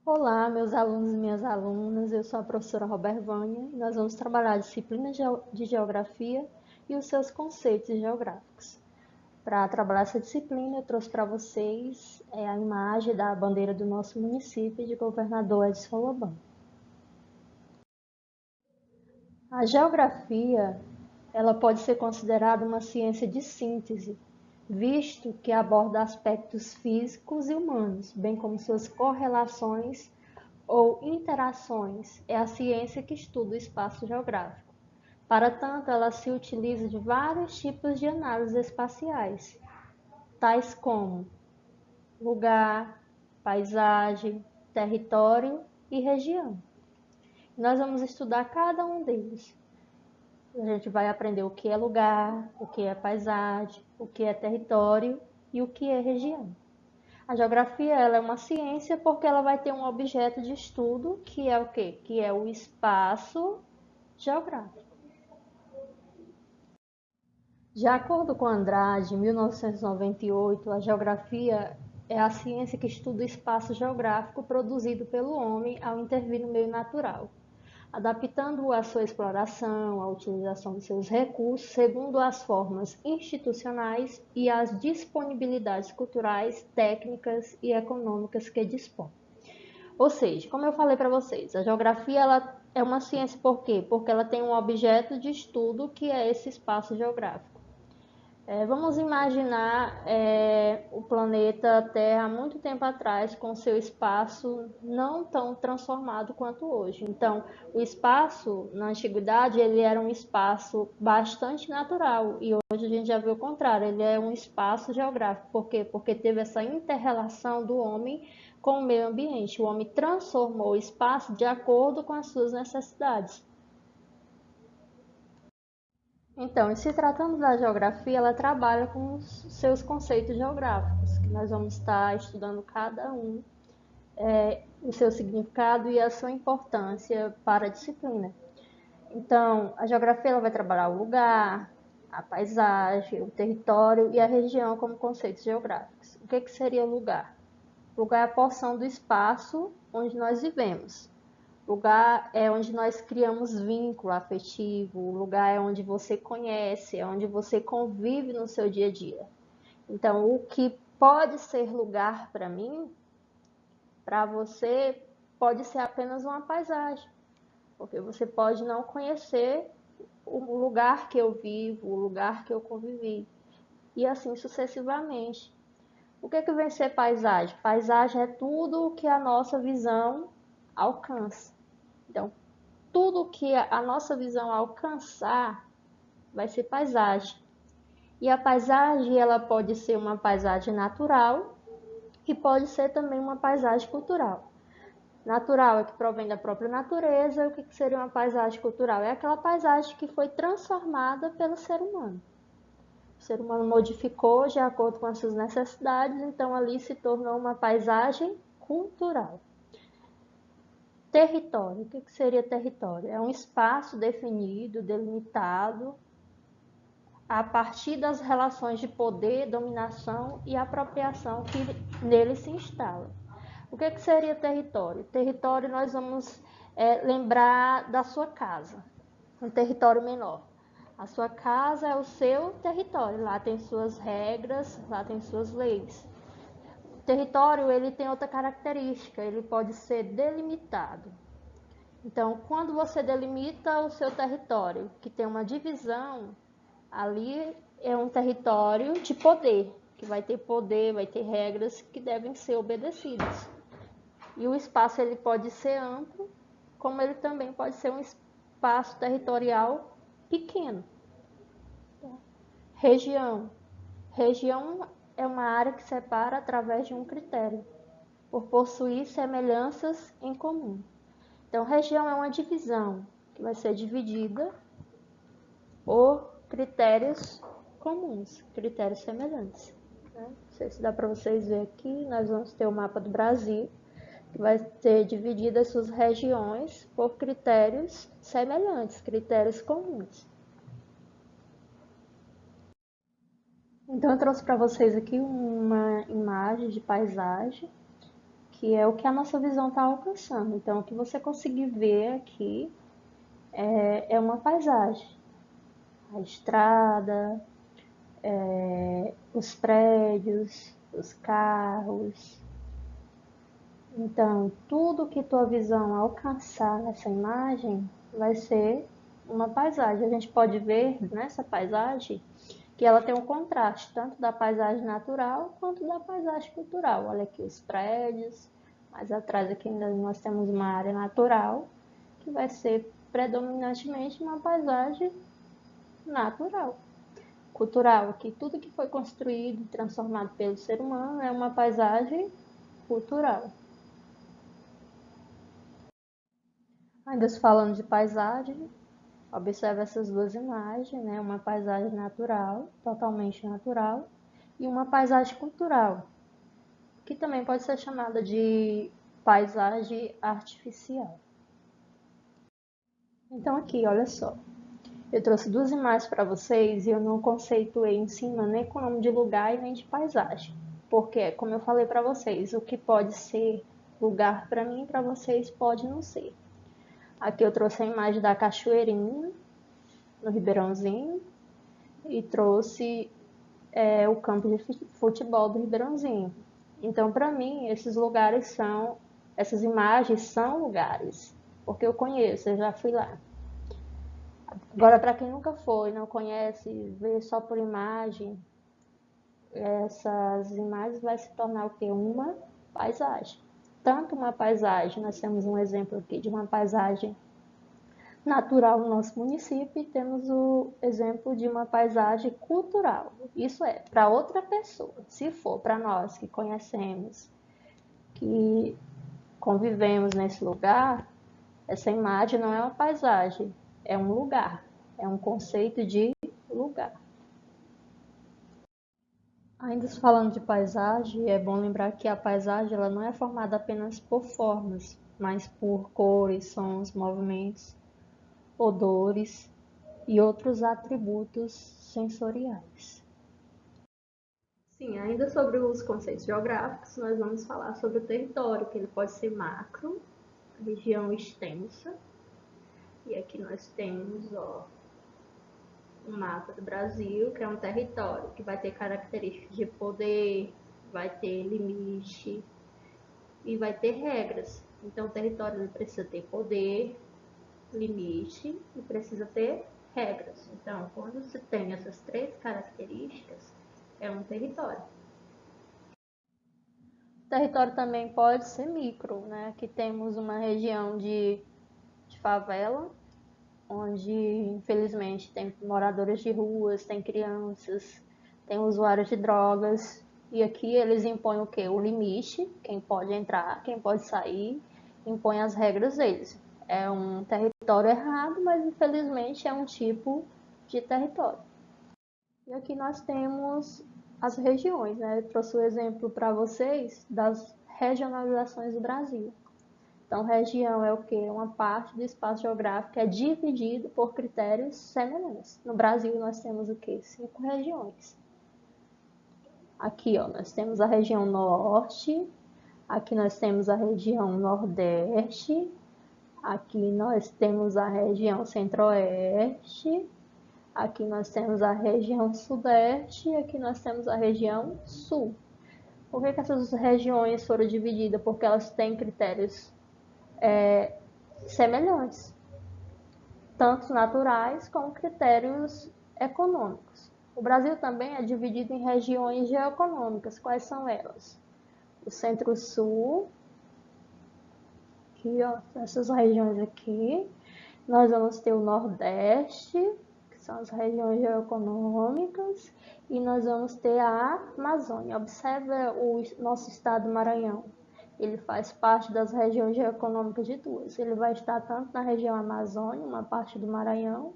Olá, meus alunos e minhas alunas. Eu sou a professora Robervânia e nós vamos trabalhar a disciplina de Geografia e os seus conceitos geográficos. Para trabalhar essa disciplina, eu trouxe para vocês a imagem da bandeira do nosso município de Governador Edson Lobão. A geografia, ela pode ser considerada uma ciência de síntese, visto que aborda aspectos físicos e humanos, bem como suas correlações ou interações. É a ciência que estuda o espaço geográfico. Para tanto, ela se utiliza de vários tipos de análises espaciais, tais como lugar, paisagem, território e região. Nós vamos estudar cada um deles. A gente vai aprender o que é lugar, o que é paisagem, o que é território e o que é região. A geografia ela é uma ciência porque ela vai ter um objeto de estudo que é o quê? Que é o espaço geográfico. De acordo com Andrade, em 1998, a geografia é a ciência que estuda o espaço geográfico produzido pelo homem ao intervir no meio natural, adaptando-o à sua exploração, à utilização de seus recursos, segundo as formas institucionais e as disponibilidades culturais, técnicas e econômicas que dispõe. Ou seja, como eu falei para vocês, a geografia ela é uma ciência por quê? Porque ela tem um objeto de estudo que é esse espaço geográfico. Vamos imaginar o planeta Terra há muito tempo atrás, com seu espaço não tão transformado quanto hoje. Então, o espaço, na antiguidade, ele era um espaço bastante natural, e hoje a gente já vê o contrário, ele é um espaço geográfico. Por quê? Porque teve essa inter-relação do homem com o meio ambiente. O homem transformou o espaço de acordo com as suas necessidades. Então, se tratando da geografia, ela trabalha com os seus conceitos geográficos, que nós vamos estar estudando cada um, o seu significado e a sua importância para a disciplina. Então, a geografia ela vai trabalhar o lugar, a paisagem, o território e a região como conceitos geográficos. O que seria o lugar? O lugar é a porção do espaço onde nós vivemos. Lugar é onde nós criamos vínculo afetivo, o lugar é onde você conhece, é onde você convive no seu dia a dia. Então, o que pode ser lugar para mim, para você pode ser apenas uma paisagem, porque você pode não conhecer o lugar que eu vivo, o lugar que eu convivi, e assim sucessivamente. O que vem ser paisagem? Paisagem é tudo o que a nossa visão alcança. Então, tudo que a nossa visão alcançar vai ser paisagem. E a paisagem ela pode ser uma paisagem natural e pode ser também uma paisagem cultural. Natural é que provém da própria natureza. O que seria uma paisagem cultural? É aquela paisagem que foi transformada pelo ser humano. O ser humano modificou de acordo com as suas necessidades, então ali se tornou uma paisagem cultural. Território. O que seria território? É um espaço definido, delimitado, a partir das relações de poder, dominação e apropriação que nele se instala. O que seria território? Território nós vamos lembrar da sua casa, um território menor. A sua casa é o seu território, lá tem suas regras, lá tem suas leis. O território ele tem outra característica, ele pode ser delimitado. Então, quando você delimita o seu território, que tem uma divisão, ali é um território de poder, que vai ter regras que devem ser obedecidas. E o espaço ele pode ser amplo, como ele também pode ser um espaço territorial pequeno. Região. Região é uma área que separa através de um critério, por possuir semelhanças em comum. Então, região é uma divisão que vai ser dividida por critérios comuns, critérios semelhantes. Não sei se dá para vocês verem aqui, nós vamos ter o mapa do Brasil, que vai ter dividido as suas regiões por critérios semelhantes, critérios comuns. Então, eu trouxe para vocês aqui uma imagem de paisagem, que é o que a nossa visão está alcançando. Então, o que você conseguir ver aqui é uma paisagem. A estrada, os prédios, os carros. Então, tudo que tua visão alcançar nessa imagem vai ser uma paisagem. A gente pode ver nessa paisagem que ela tem um contraste, tanto da paisagem natural quanto da paisagem cultural. Olha aqui os prédios, mais atrás aqui ainda nós temos uma área natural, que vai ser predominantemente uma paisagem natural. Cultural, que tudo que foi construído e transformado pelo ser humano é uma paisagem cultural. Ainda falando de paisagem, observe essas duas imagens, né? Uma paisagem natural, totalmente natural, e uma paisagem cultural, que também pode ser chamada de paisagem artificial. Então aqui, olha só, eu trouxe duas imagens para vocês e eu não conceituei em cima nem com o nome de lugar e nem de paisagem, porque, como eu falei para vocês, o que pode ser lugar para mim e para vocês pode não ser. Aqui eu trouxe a imagem da cachoeirinha, no Ribeirãozinho, e trouxe o campo de futebol do Ribeirãozinho. Então, para mim, essas imagens são lugares, porque eu conheço, eu já fui lá. Agora, para quem nunca foi, não conhece, vê só por imagem, essas imagens vai se tornar o quê? Uma paisagem. Tanto uma paisagem, nós temos um exemplo aqui de uma paisagem natural no nosso município e temos o exemplo de uma paisagem cultural. Isso é para outra pessoa. Se for para nós que conhecemos, que convivemos nesse lugar, essa imagem não é uma paisagem, é um lugar, é um conceito de lugar. Ainda falando de paisagem, é bom lembrar que a paisagem ela não é formada apenas por formas, mas por cores, sons, movimentos, odores e outros atributos sensoriais. Sim, ainda sobre os conceitos geográficos, nós vamos falar sobre o território, que ele pode ser macro, região extensa, e aqui nós temos um mapa do Brasil, que é um território que vai ter características de poder, vai ter limite e vai ter regras. Então, o território ele precisa ter poder, limite e precisa ter regras. Então, quando se tem essas três características, é um território. O território também pode ser micro, né? Aqui temos uma região de favela, onde infelizmente tem moradores de ruas, tem crianças, tem usuários de drogas, e aqui eles impõem o quê? O limite, quem pode entrar, quem pode sair, impõe as regras deles. É um território errado, mas infelizmente é um tipo de território. E aqui nós temos as regiões, né? Eu trouxe o exemplo para vocês das regionalizações do Brasil. Então, região é o quê? Uma parte do espaço geográfico que é dividido por critérios semelhantes. No Brasil, nós temos o quê? 5 regiões. Aqui, ó, nós temos a região norte, aqui nós temos a região nordeste, aqui nós temos a região centro-oeste, aqui nós temos a região sudeste e aqui nós temos a região sul. Por que essas regiões foram divididas? Porque elas têm critérios semelhantes, tanto naturais como critérios econômicos. O Brasil também é dividido em regiões geoeconômicas. Quais são elas? O Centro-Sul, aqui, ó, essas regiões aqui. Nós vamos ter o Nordeste, que são as regiões geoeconômicas, e nós vamos ter a Amazônia. Observe o nosso estado do Maranhão. Ele faz parte das regiões geoeconômicas de duas. Ele vai estar tanto na região Amazônia, uma parte do Maranhão,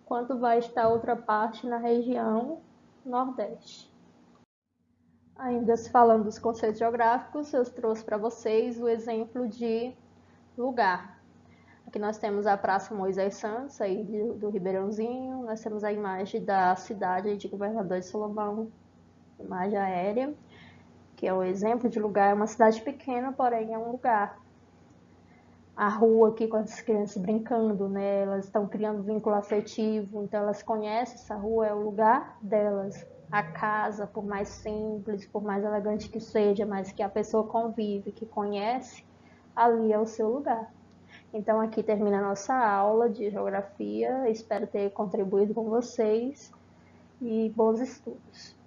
quanto vai estar outra parte na região Nordeste. Ainda se falando dos conceitos geográficos, eu trouxe para vocês o exemplo de lugar. Aqui nós temos a Praça Moisés Santos, aí do Ribeirãozinho, nós temos a imagem da cidade de Governador de Salomão, imagem aérea. que é o exemplo de lugar, é uma cidade pequena, porém é um lugar. A rua aqui com as crianças brincando, né? Elas estão criando vínculo afetivo, então elas conhecem essa rua, é o lugar delas. A casa, por mais simples, por mais elegante que seja, mas que a pessoa convive, que conhece, ali é o seu lugar. Então aqui termina a nossa aula de geografia. Espero ter contribuído com vocês e bons estudos.